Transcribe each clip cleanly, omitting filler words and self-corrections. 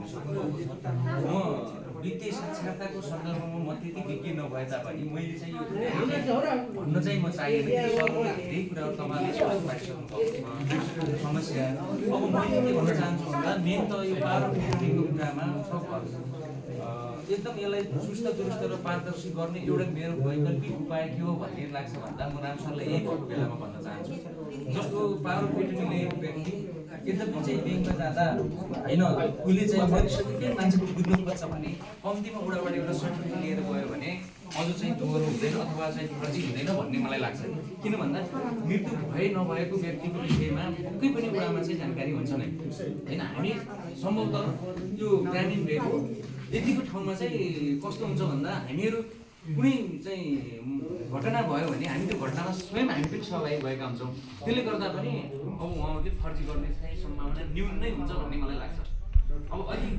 भनिसक्नु म वित्तीय साक्षरताको सन्दर्भमा म त्यति विज्ञ नभए तापनि मैले चाहिँ यो भन्न चाहिँ म चाहेन कि सरले धेरै कुराहरू तपाईँले स्वास्थ्य पाइसक्नु समस्या। अब मैले के भन्न चाहन्छु भन्दा मेन त यो पावर फ्याक्ट्रीको कुरामा एकदम यसलाई सुस्त दुरुस्त र पारदर्शी गर्ने एउटा मेरो वैकल्पिक उपाय के हो भन्ने लाग्छ भन्दा म राम सरलाई यही भएको बेलामा भन्न चाहन्छु। जस्तो पावर फ्याक्ट्रीले व्यक्ति यद्यपि चाहिँ ब्याङ्कमा जाँदा होइन उसले चाहिँ मरिसकेकै मान्छेको बुझ्नु पर्छ भने कम्तीमा उडाबाट एउटा सर्टिफिकेट लिएर गयो भने अझ चाहिँ दोहोरो हुँदैन अथवा चाहिँ फर्जी हुँदैन भन्ने मलाई लाग्छ। किन भन्दा मृत्यु भए नभएको व्यक्तिको विषयमा पक्कै पनि उडामा चाहिँ जानकारी हुन्छ नै होइन। हामी सम्भवतः यो ग्रामीण भएको यतिको ठाउँमा चाहिँ कस्तो हुन्छ भन्दा हामीहरू कुनै चाहिँ घटना भयो भने हामी त्यो घटनामा स्वयं हामी पनि सहभागी भएका हुन्छौँ। त्यसले गर्दा पनि अब उहाँहरूले फर्जी गर्ने चाहिँ सम्भावना न्यून नै हुन्छ भन्ने मलाई लाग्छ। अब अलि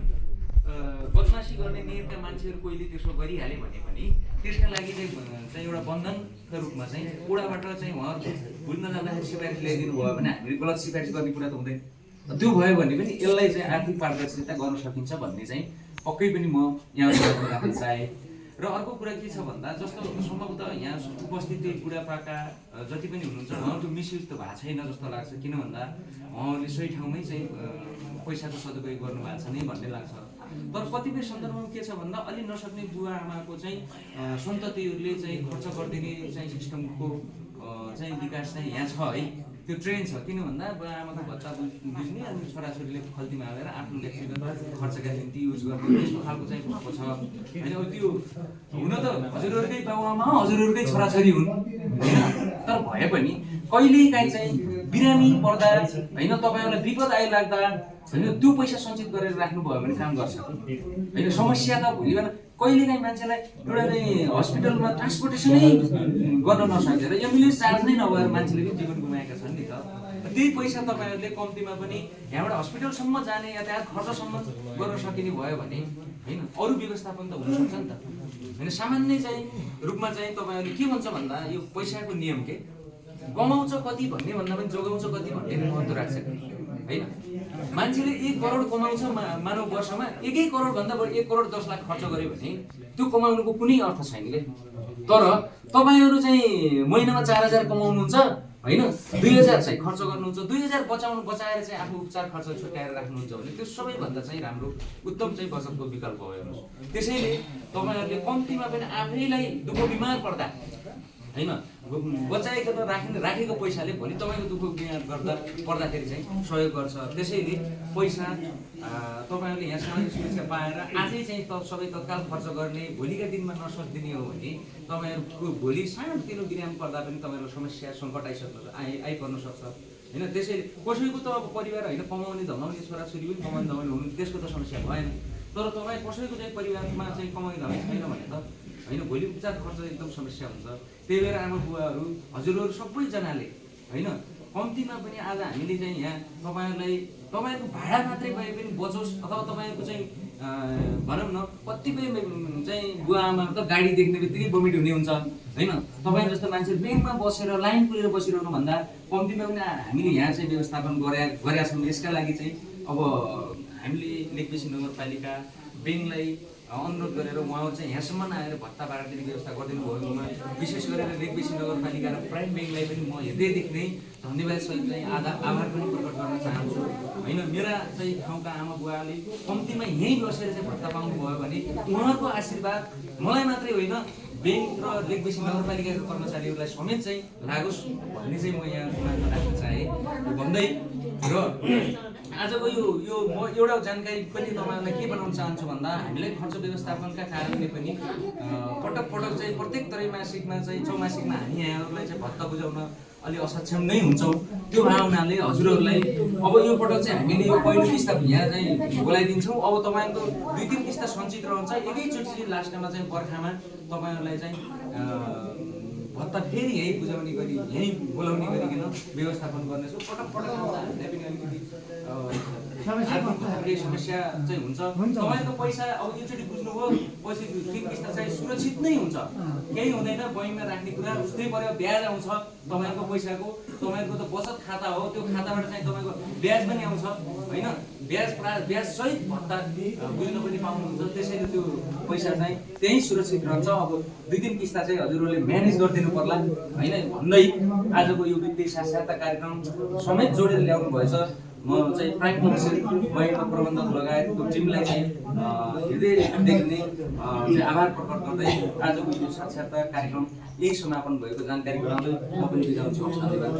बदमासी गर्ने नियतका मान्छेहरू कोहीले त्यसो गरिहाले भने पनि त्यसका लागि चाहिँ एउटा बन्धनका रूपमा चाहिँ ओडाबाट चाहिँ उहाँहरू भुल्न जाँदाखेरि सिफारिस ल्याइदिनु भयो भने हामीले गलत सिफारिस गर्ने कुरा त हुँदैन। त्यो भयो भने पनि यसलाई चाहिँ आर्थिक पारदर्शिता गर्न सकिन्छ भन्ने चाहिँ पक्कै पनि म यहाँ राख्न चाहेँ। र अर्को कुरा के छ भन्दा जस्तो सम्भवतः यहाँ उपस्थित बुढापाका जति पनि हुनुहुन्छ उहाँहरू मिसयुज त भएको छैन जस्तो लाग्छ। किन भन्दा उहाँहरूले सही ठाउँमै चाहिँ पैसाको सदुपयोग गर्नु भएको छ नै भन्ने लाग्छ। तर कतिपय सन्दर्भमा के छ भन्दा अलि नसक्ने बुवा आमाको चाहिँ सन्ततिहरूले चाहिँ खर्च गरिदिने चाहिँ सिस्टमको चाहिँ विकास चाहिँ यहाँ छ है, त्यो ट्रेन छ। किन भन्दा बुवा आमाको भत्ता बुझ्ने अनि छोराछोरीले खल्तीमा हालेर आफ्नो व्यक्तिगत खर्चका निम्ति युज गर्ने त्यस्तो खालको चाहिँ भएको छ होइन। त्यो हुन त हजुरहरूकै बाबुआमा हजुरहरूकै छोराछोरी हुन् होइन, तर भए पनि कहिलेकाहीँ चाहिँ बिरामी पर्दा होइन तपाईँहरूलाई विपद आइलाग्दा होइन त्यो पैसा सञ्चित गरेर राख्नुभयो भने काम गर्छ होइन। समस्या त भोलि बेला कहिलेकाहीँ मान्छेलाई एउटा चाहिँ हस्पिटलमा ट्रान्सपोर्टेसनै गर्न नसकेर एम्बुलेन्स चार्ज नै नभएर मान्छेले पनि जीवन गुमाएका छन् नि त। त्यही पैसा तपाईँहरूले कम्तीमा पनि यहाँबाट हस्पिटलसम्म जाने यातायात खर्चसम्म गर्न सकिने भयो भने होइन अरू व्यवस्थापन त हुनसक्छ नि त होइन। सामान्य चाहिँ रूपमा चाहिँ तपाईँहरूले के भन्छ भन्दा यो पैसाको नियम के कमाउँछ कति भन्ने भन्दा पनि जोगाउँछ कति भन्ने महत्त्व राख्छ होइन। मान्छेले 1 करोड कमाउँछ मानव वर्षमा 1 करोड भन्दा बढी 1 करोड 10 लाख खर्च गर्यो भने त्यो कमाउनुको कुनै अर्थ छैन के। तर तपाईँहरू चाहिँ महिनामा 4000 कमाउनुहुन्छ होइन 2000 चाहिँ खर्च गर्नुहुन्छ, 2000 बचाएर चाहिँ आफू उपचार खर्च छुट्याएर राख्नुहुन्छ भने त्यो सबैभन्दा चाहिँ राम्रो उत्तम चाहिँ बचतको विकल्प हो हेर्नुहोस्। त्यसैले तपाईँहरूले कम्तीमा पनि आफैलाई दुःख बिमार पर्दा होइन बचाएको त राखेको पैसाले भोलि तपाईँको दुःख बिमार पर्दाखेरि चाहिँ सहयोग गर्छ। त्यसैले पैसा तपाईँहरूले यहाँ सामाजिक सुरक्षा पाएर आजै चाहिँ सबै तत्काल खर्च गर्ने भोलिका दिनमा नसकिदिने हो भने तपाईँहरूको भोलि सानोतिनो बिरामी पर्दा पनि तपाईँहरूको समस्या सङ्कट आइपर्न सक्छ होइन। त्यसैले कसैको त अब परिवार होइन कमाउने धमाउने छोराछोरी पनि कमाउने धमाउने हुनु त्यसको त समस्या भएन। तर तपाईँ कसैको चाहिँ परिवारमा चाहिँ कमाउने धमाउने छैन भने त होइन भोलि उपचार खर्च एकदम समस्या हुन्छ। त्यही भएर आमा बुवाहरू हजुरहरू सबैजनाले होइन कम्तीमा पनि आज हामीले चाहिँ यहाँ तपाईँहरूको भाडा मात्रै भए पनि बचोस् अथवा तपाईँहरूको चाहिँ भनौँ न कतिपय चाहिँ बुवा आमा त गाडी देख्ने बित्तिकै भोमिट हुने हुन्छ होइन। तपाईँ जस्तो मान्छे ब्याङ्कमा बसेर लाइन पुगेर बसिरहनु भन्दा कम्तीमा पनि हामीले यहाँ चाहिँ व्यवस्थापन गरेका छौँ। यसका लागि चाहिँ अब हामीले लेकबेसी नगरपालिका ब्याङ्कलाई अनुरोध गरेर उहाँहरू चाहिँ यहाँसम्म आएर भत्ता भाडा दिने व्यवस्था गरिदिनु भएकोमा विशेष गरेर लेकबेसी नगरपालिका र प्राइम ब्याङ्कलाई पनि म हृदयदेखि नै धन्यवाद सहित चाहिँ आभार पनि प्रकट गर्न चाहन्छु होइन। मेरा चाहिँ ठाउँका आमा बुवाले कम्तीमा यहीँ बसेर चाहिँ भत्ता पाउनुभयो भने उहाँहरूको आशीर्वाद मलाई मात्रै होइन ब्याङ्क र लेकबेसी नगरपालिकाका कर्मचारीहरूलाई समेत चाहिँ लागोस् भन्ने चाहिँ म यहाँ राख्न चाहेँ भन्दै र आजको यो म एउटा जानकारी पनि तपाईँहरूलाई के बनाउन चाहन्छु भन्दा हामीलाई खर्च व्यवस्थापनका कारणले पनि पटक चाहिँ प्रत्येक त्रैमासिकमा चाहिँ चौमासिकमा हामी यहाँहरूलाई चाहिँ भत्ता बुझाउन अलि असक्षम नै हुन्छौँ। त्यो भावनाले हजुरहरूलाई अब यो पटक चाहिँ हामीले यो पहिलो किस्ता यहाँ चाहिँ बोलाइदिन्छौँ। अब तपाईँको 2-3 किस्ता सञ्चित रहन्छ। एकैचोटि लास्टमा चाहिँ बर्खामा तपाईँहरूलाई चाहिँ भत्ता फेरि यहीँ बुझाउने गरी यहीँ बोलाउने गरिकन व्यवस्थापन गर्नेछौँ। पटक हामीलाई पनि अलिकति समस्या चाहिँ हुन्छ। तपाईँको पैसा अब योचोटि बुझ्नुभयो पछि 3 किस्ता चाहिँ सुरक्षित नै हुन्छ, केही हुँदैन। बैङ्कमा राख्ने कुरा उस्तै पर्यो, ब्याज आउँछ तपाईँको पैसाको। तपाईँको त बचत खाता हो, त्यो खाताबाट चाहिँ तपाईँको ब्याज पनि आउँछ होइन। ब्याज सहित भत्ता बुझ्न पनि पाउनुहुन्छ। त्यसैले त्यो पैसा चाहिँ त्यही सुरक्षित रहन्छ। अब 2-3 किस्ता चाहिँ हजुरहरूले म्यानेज गरिदिनु पर्ला होइन भन्दै आजको यो वित्तीय साक्षरता कार्यक्रम समेत जोडेर ल्याउनु भएछ। म चाहिँ प्राइम मिनिस्टर बैंक प्रबन्धक लगायतको टिमलाई चाहिँ हृदयदेखि नै आभार प्रकट गर्दै आजको यो साक्षरता कार्यक्रम यही समापन भएको जानकारी गराउँदै म पनि बिदा हुन्छु। धन्यवाद।